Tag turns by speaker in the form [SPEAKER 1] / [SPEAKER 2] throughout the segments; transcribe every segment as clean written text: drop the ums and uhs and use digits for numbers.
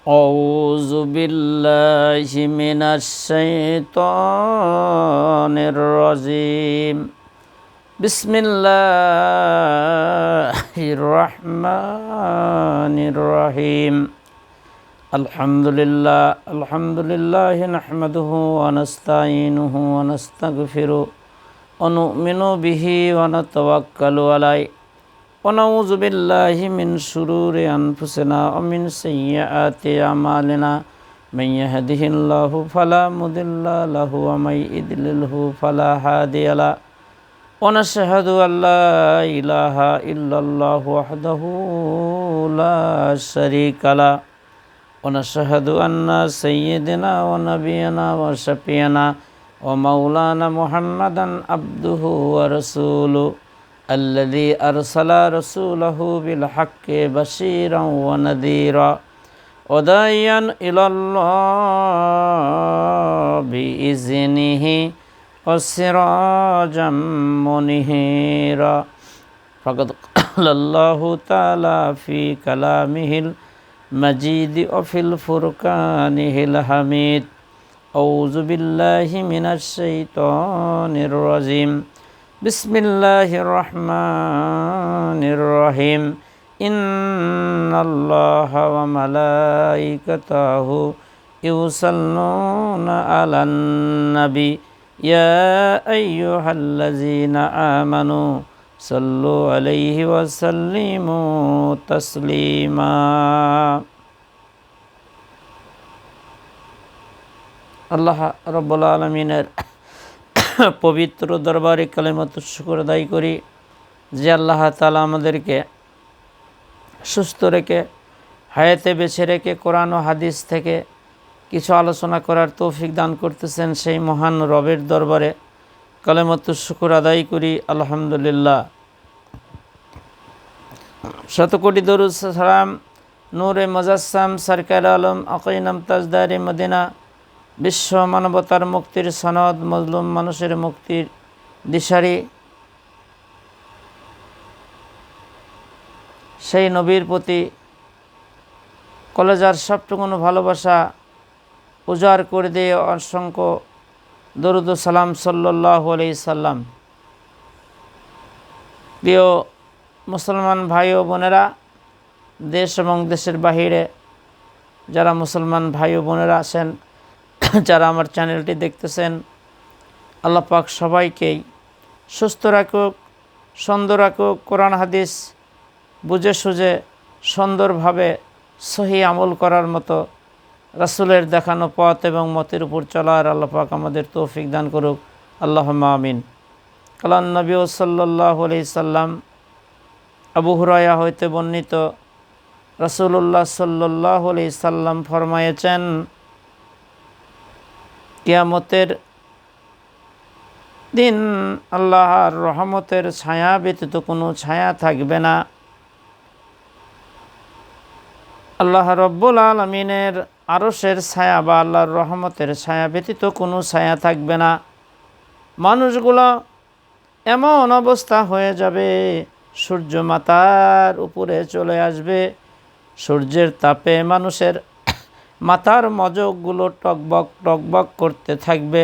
[SPEAKER 1] أعوذ بالله من الشيطان الرجيم بسم الله الرحمن الرحيم الحمد لله نحمده ونستعينه ونستغفره ونؤمن به ونتوكل عليه ونعوذ بالله من شرور أنفسنا ومن سيئات أعمالنا من يهده الله فلا مضل له ومن يضلله فلا هادي له ونشهد أن لا إله إلا الله وحده لا شريك له ونشهد أن سيدنا ونبينا وشفيعنا ومولانا محمدا عبده ورسوله الذي أرسل رسوله بالحق بشيرا ونذيرا وداعيا إلى الله بإذنه وسراجا منيرا فقد قال الله تعالى في كلامه المجيد وفي الفرقانه الحميد أعوذ بالله من الشيطان الرجيم بسم الله الرحمن الرحيم إن الله وملائكته يصلون على النبي يا أيها الذين آمنوا صلوا عليه وسلموا تسليما আল্লাহ রব্বুল আলামিনের পবিত্র দরবারে কালেমাত শুকর আদায় করি যে আল্লাহ তাআলা আমাদেরকে সুস্থ রেখে হায়াতে বেঁচে রেখে কোরআন ও হাদিস থেকে কিছু আলোচনা করার তৌফিক দান করতেছেন। সেই মহান রবের দরবারে কালেমাত শুকর আদায় করি আলহামদুলিল্লাহ। শতকোটি দরুদ সালাম নূরে মুজাসসাম সরকার আলম আকাইনাম তাজদারে মদিনা বিশ্ব মানবতার মুক্তির সনদ মজলুম মানুষের মুক্তির দিশারি সেই নবীর প্রতি কলেজার সবটুকুনো ভালোবাসা উজাড় করে দিয়ে অসংখ্য দরুদ ও সালাম সাল্লাল্লাহু আলাইহি সাল্লাম। প্রিয় মুসলমান ভাই ও বোনেরা, দেশ এবং দেশের বাহিরে যারা মুসলমান ভাই ও বোনেরা আছেন, যারা আমার চ্যানেলটি দেখতেছেন, আল্লাহ পাক সবাইকেই সুস্থ রাখুক, সুন্দর রাখুক, কোরআন হাদিস বুঝে সুঝে সুন্দরভাবে সহি আমল করার মতো রাসূলের দেখানো পথ এবং মতের উপর চলার আল্লাহ পাক আমাদের তৌফিক দান করুক, আল্লাহুম্মা আমিন। কালান নবী সাল্লাল্লাহু আলাইহি সাল্লাম আবু হুরায়রা হইতে বর্ণিত রাসূলুল্লাহ সাল্লাল্লাহু আলাইহি সাল্লাম ফরমায়েছেন, কিয়ামতের দিন আল্লাহর রহমতের ছায়া ব্যতীত কোনো ছায়া থাকবে না। আল্লাহ রব্বুল আলামিনের আরশের ছায়া বা আল্লাহর রহমতের ছায়া ব্যতীত কোনো ছায়া থাকবে না। মানুষগুলো এমন অবস্থা হয়ে যাবে, সূর্য মাথার উপরে চলে আসবে, সূর্যের তাপে মানুষের মাথার মজকগুলো টকবক টকবক করতে থাকবে।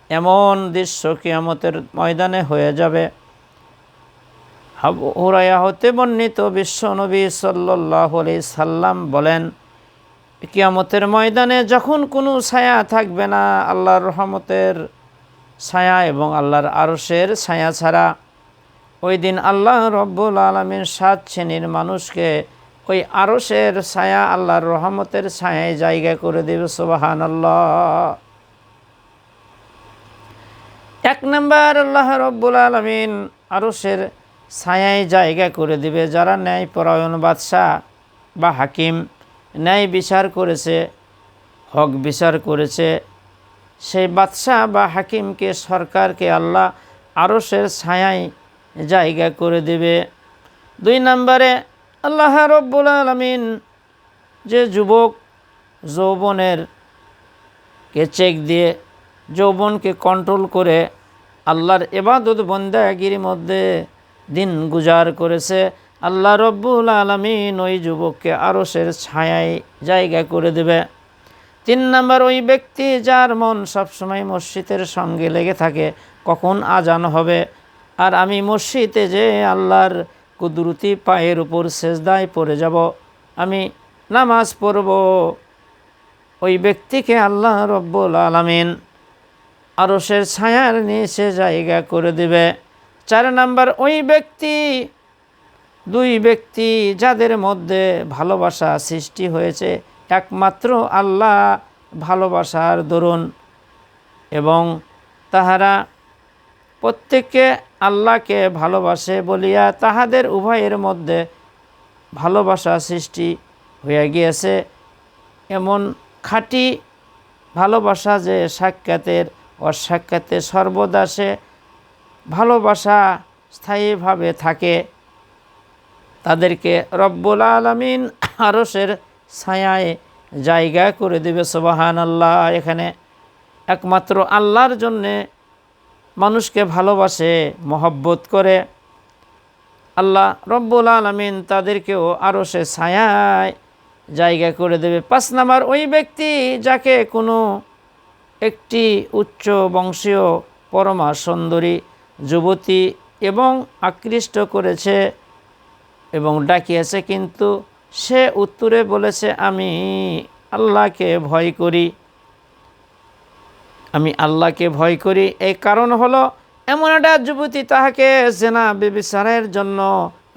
[SPEAKER 1] এমন দৃশ্য কিয়ামতের ময়দানে হয়ে যাবে। আবু হুরায়রা হতে বর্ণিত বিশ্ব নবী সাল্লাল্লাহু আলাইহি সাল্লাম বলেন, কিয়ামতের ময়দানে যখন কোনো ছায়া থাকবে না আল্লাহর রহমতের ছায়া এবং আল্লাহর আরশের ছায়া ছাড়া, ওই দিন আল্লাহ রব্বুল আলামিন 7 শ্রেণীর মানুষকে ওই আরশের ছায়া আল্লাহর রহমতের ছায়ায় জায়গা করে দেবে। সুবহানাল্লাহ। 1 নম্বর, আল্লাহ রব্বুল আলামিন আরশের ছায়ায় জায়গা করে দিবে যারা ন্যায়পরায়ণ বাদশাহ বা হাকিম, ন্যায় বিচার করেছে, হক বিচার করেছে, সেই বাদশাহ বা হাকিমকে, সরকারকে আল্লাহ আরশের ছায়ায় জায়গা করে দেবে। 2 নম্বরে, আল্লাহ রব্বুল আলামিন যে যুবক যৌবনের কে চেক দিয়ে যৌবনকে কন্ট্রোল করে আল্লাহর ইবাদত বন্দেগীর মধ্যে দিন গুজার করেছে, আল্লাহ রব্বুল আলামিন ওই যুবককে আরশের ছায়ায় জায়গা করে দেবে। 3 নাম্বার, ওই ব্যক্তি যার মন সবসময় মসজিদের সঙ্গে লেগে থাকে, কখন আজান হবে আর আমি মসজিদে যে আল্লাহর কুদরতি পায়ের উপর সেজদায় পড়ে যাব, আমি নামাজ পড়ব, ওই ব্যক্তিকে আল্লাহ রব্বুল আলামিন আরশের ছায়ার নিচে জায়গা করে দেবে। 4 নাম্বার, ওই ব্যক্তি, 2 ব্যক্তি যাদের মধ্যে ভালোবাসা সৃষ্টি হয়েছে একমাত্র আল্লাহ ভালোবাসার দরুন, এবং তাহারা প্রত্যেকে আল্লাহকে ভালোবাসে বলিয়া তাহাদের উভয়ের মধ্যে ভালোবাসা সৃষ্টি হইয়া গিয়েছে, এমন খাঁটি ভালোবাসা যে সাক্ষাতের অসাক্ষাতে সর্বদা সে ভালোবাসা স্থায়ীভাবে থাকে, তাদেরকে রব্বুল আলামিন আরশের ছায়ায় জায়গা করে দেবে। সুবহানাল্লাহ। এখানে একমাত্র আল্লাহর জন্যে মানুষকে ভালোবাসে, মহব্বত করে আল্লাহ রব্বুল আলামিন তাদেরকেও আরশের ছায়ায় জায়গা করে দেবে। 5 নাম্বার, ওই ব্যক্তি যাকে কোনো একটি উচ্চ বংশীয় পরমা সুন্দরী যুবতী এবং আকৃষ্ট করেছে এবং ডাকিয়েছে, কিন্তু সে উত্তরে বলেছে আমি আল্লাহকে ভয় করি, আমি আল্লাহকে ভয় করি। এই কারণ হলো এমন একটা যুবতী তাহাকে জেনা ব্যভিচারের জন্য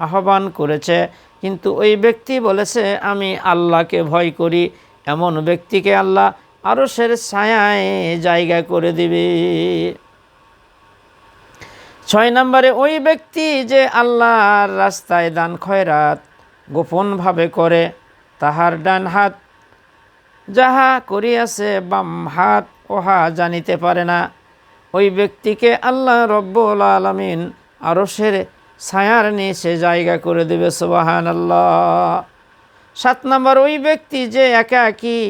[SPEAKER 1] আহ্বান করেছে, কিন্তু ওই ব্যক্তি বলেছে আমি আল্লাহকে ভয় করি, এমন ব্যক্তিকে আল্লাহ আরশের ছায়ায় জায়গা করে দিবে। 6 নম্বরে, ওই ব্যক্তি যে আল্লাহর রাস্তায় দান খয়রাত গোপনভাবে করে, তাহার ডান হাত যাহা করিয়াছে বাম হাত ওহা জানিতে পারে না, ওই ব্যক্তিকে আল্লাহ রব্বুল আলামিন আরশের ছায়ার নিচে জায়গা করে দেবে। সুবহানাল্লাহ। 7 নম্বর, ওই ব্যক্তি যে একাকী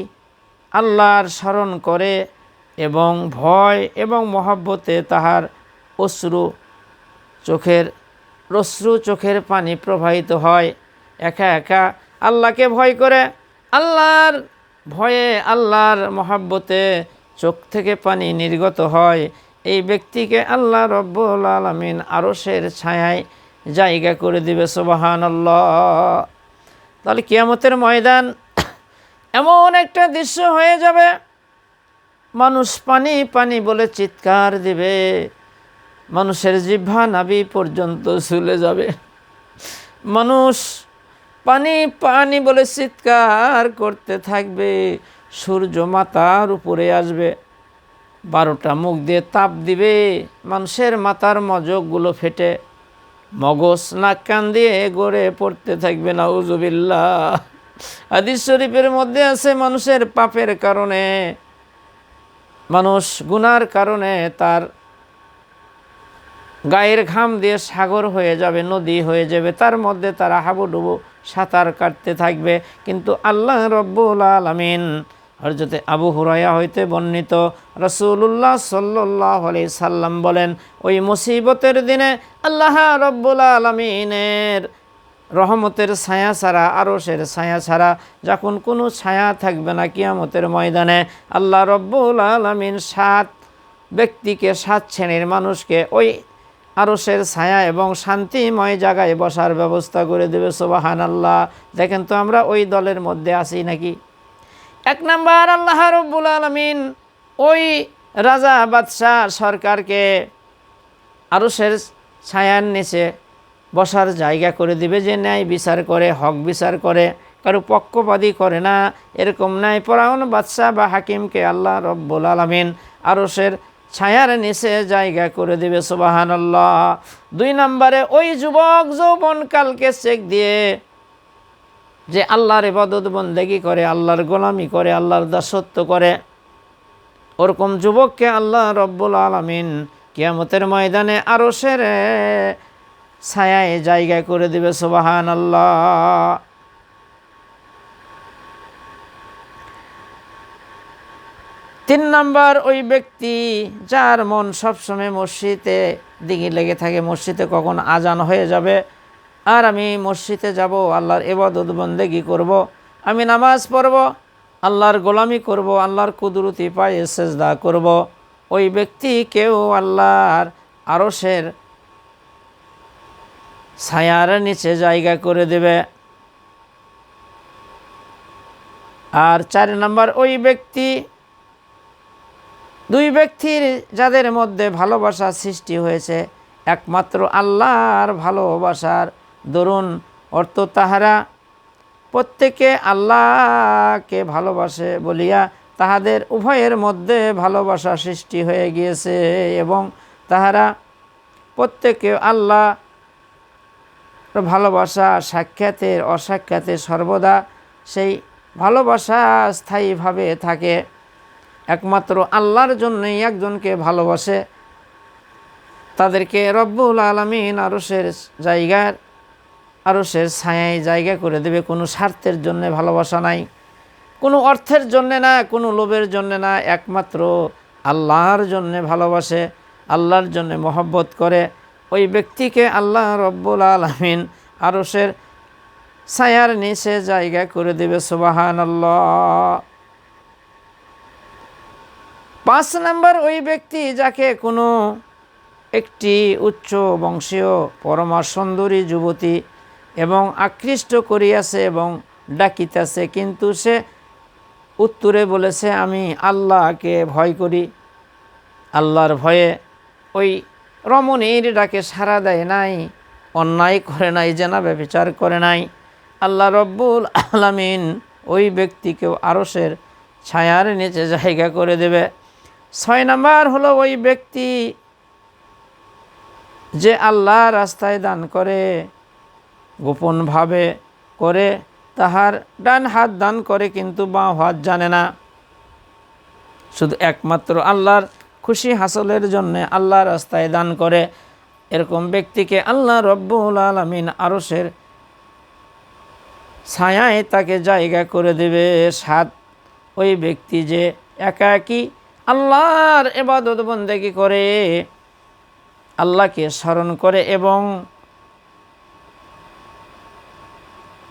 [SPEAKER 1] আল্লাহর স্মরণ করে এবং ভয় এবং মহব্বতে তাহার চোখের পানি প্রবাহিত হয়, একা একা আল্লাহকে ভয় করে, আল্লাহর ভয়ে আল্লাহর মহব্বতে চোখ থেকে পানি নির্গত হয়, এই ব্যক্তিকে আল্লাহ রব্বুল আলামিন আরশের ছায়ায় জায়গা করে দিবে। সুবহানাল্লাহ। তাহলে কিয়ামতের ময়দান এমন একটা দৃশ্য হয়ে যাবে, মানুষ পানি পানি বলে চিৎকার দিবে, মানুষের জিহ্বা নাভি পর্যন্ত ঝুলে যাবে, মানুষ পানি পানি বলে চিৎকার করতে থাকবে, সূর্য মাথার উপরে আসবে, 12টা মুখ দিয়ে তাপ দিবে, মানুষের মাথার মগজগুলো ফেটে মগজ নাক কান দিয়ে গড়ে পড়তে থাকবে। নাউজুবিল্লাহ। হাদিস শরীফের মধ্যে আছে মানুষের পাপের কারণে, মানুষ গুনার কারণে তার গায়ের ঘাম দিয়ে সাগর হয়ে যাবে, নদী হয়ে যাবে, তার মধ্যে তারা হাবুডুবু সাঁতার কাটতে থাকবে, কিন্তু আল্লাহ রব্বুল আলামিন হযরত আবু হুরায়রা হইতে বর্ণিত রাসূলুল্লাহ সাল্লাল্লাহু আলাইহি সাল্লাম বলেন, ওই মুসিবতের দিনে আল্লাহ রব্বুল আলামিনের রহমতের ছায়া ছাড়া, আরশের ছায়া ছাড়া যখন কোনো ছায়া থাকবে না কিয়ামতের ময়দানে, আল্লাহ রব্বুল আলামিন 7 ব্যক্তিকে, 7 শ্রেণীর মানুষকে ওই আরশের ছায়া এবং শান্তিময় জায়গায় বসার ব্যবস্থা করে দেবে। সুবহানাল্লাহ। দেখেন তো আমরা ওই দলের মধ্যে আছি নাকি? 1 নাম্বার, আল্লাহ রব্বুল আলামিন ওই রাজা বাদশাহ সরকারকে আরশের ছায়ার নিচে বসার জায়গা করে দিবে, যে ন্যায় বিচার করে, হক বিচার করে, কারো পক্ষপাতী করে না, এরকম ন্যায় পরায়ণ বাদশাহ বা হাকিমকে আল্লাহ রব্বুল আলামিন আরশের ছায়ার নিচে জায়গা করে দেবে। সুবহানাল্লাহ। 2 নম্বরে, ওই যুবক যৌবনকালকে চেক দিয়ে যে আল্লাহর ইবাদত বন্দেগী করে, আল্লাহর গোলামি করে, আল্লাহর দাসত্ব করে, ওরকম যুবককে আল্লাহ রব্বুল আলামিন কিয়ামতের ময়দানে আরশের ছায়ায় জায়গা করে দেবে। সুবহানাল্লাহ। 3 নম্বর, ওই ব্যক্তি যার মন সবসময় মসজিদে দিকে লেগে থাকে, মসজিদে কখন আজান হয়ে যাবে, আর আমি মসজিদে যাব, আল্লাহর ইবাদত বন্দেগি করব, আমি নামাজ পড়ব, আল্লাহর গোলামি করব, আল্লাহর কুদরতি পায়ে সেজদা করব, ওই ব্যক্তিকেও আল্লাহর আরশের ছায়ার নিচে জায়গা করে দেবে। আর 4 নম্বর, ওই ব্যক্তি, দুই ব্যক্তির যাদের মধ্যে ভালোবাসা সৃষ্টি হয়েছে একমাত্র আল্লাহর ভালোবাসার দরুন, অর্থ তাহারা প্রত্যেকে আল্লাহকে ভালোবাসে বলিয়া তাহাদের উভয়ের মধ্যে ভালোবাসা সৃষ্টি হয়ে গিয়েছে এবং তাহারা প্রত্যেকে আল্লাহ ভালোবাসা সাক্ষাতের অসাক্ষাতে সর্বদা সেই ভালোবাসা স্থায়ীভাবে থাকে। একমাত্র আল্লাহর জন্যই একজনকে ভালোবাসে, তাদেরকে রব্বুল আলামিন আরশের ছায়ায় জায়গা করে দেবে। কোনো স্বার্থের জন্য ভালোবাসা নাই, কোনো অর্থের জন্যে না, কোনো লোভের জন্যে না, একমাত্র আল্লাহর জন্যে ভালোবাসে, আল্লাহর জন্যে মহব্বত করে। ওই ব্যক্তিকে আল্লাহ রব্বুল আলামিন আরশের ছায়ার নিচে জায়গা করে দেবে। সুবহানাল্লাহ। 5 নম্বর, ওই ব্যক্তি যাকে কোনো একটি উচ্চ বংশীয় পরমা সুন্দরী যুবতী এবং আকৃষ্ট করিয়াছে এবং ডাকিতেছে, কিন্তু সে উত্তরে বলেছে আমি আল্লাহকে ভয় করি, আল্লাহর ভয়ে ওই রমণীর ডাকে সাড়া দেয় নাই, অন্যায় করে নাই, জেনা ব্যভিচার করে নাই, আল্লাহ রব্বুল আলামিন ওই ব্যক্তিকেও আরশের ছায়ার নিচে জায়গা করে দেবে। 6 নম্বর হলো, ওই ব্যক্তি যে আল্লাহ রাস্তায় দান করে, গোপনভাবে করে, তাহার ডান হাত দান করে কিন্তু বাঁ হাত জানে না, শুধু একমাত্র আল্লাহর খুশি হাসলের জন্য আল্লাহ রাস্তায় দান করে, এরকম ব্যক্তিকে আল্লাহ রব্বুল আলামিন আরশের ছায়ায় তাকে জায়গা করে দেবে। 7, ওই ব্যক্তি যে একাকী আল্লাহর ইবাদত বন্দেগি করে, আল্লাহকে স্মরণ করে এবং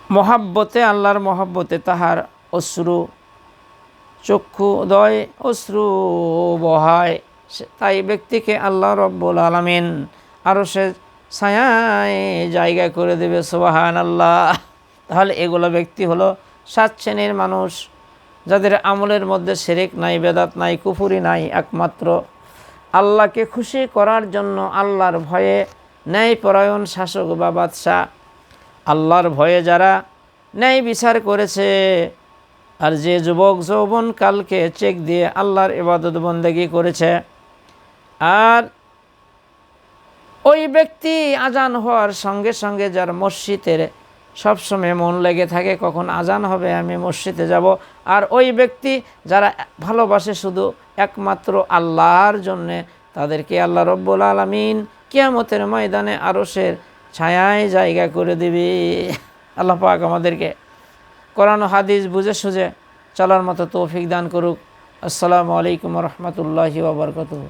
[SPEAKER 1] মহাব্বতে, আল্লাহর মহাব্বতে তাহার অশ্রু চক্ষুদয় অশ্রু বহায়, তাই ব্যক্তিকে আল্লাহ রব্বুল আলামিন আরশের ছায়ায় জায়গা করে দেবে। সুবহানাল্লাহ। তাহলে এগুলো ব্যক্তি হলো 7 শ্রেণীর মানুষ, যাদের আমলের মধ্যে শিরক নাই, বেদাত নাই, কুফরি নাই, একমাত্র আল্লাহকে খুশি করার জন্য আল্লাহর ভয়ে ন্যায়পরায়ণ শাসক বা বাদশাহ, আল্লাহর ভয়ে যারা ন্যায় বিচার করেছে, আর যে যুবক যৌবন কালকে চেক দিয়ে আল্লাহর ইবাদত বন্দেগি করেছে। আর ওই ব্যক্তি আজান হওয়ার সঙ্গে সঙ্গে যার মসজিদের সবসময় মন লেগে থাকে কখন আজান হবে আমি মসজিদে যাব, আর ওই ব্যক্তি যারা ভালোবাসে শুধু একমাত্র আল্লাহর জন্যে, তাদেরকে আল্লাহ রব্বুল আলামিন কিয়ামতের ময়দানে আরশের ছায়ায় জায়গা করে দিবে। আল্লাহ পাক আমাদেরকে কোরআন ও হাদিস বুঝে সুঝে চলার মতো তৌফিক দান করুক। আসসালামু আলাইকুম ওয়া রাহমাতুল্লাহি ওয়া বারাকাতুহু।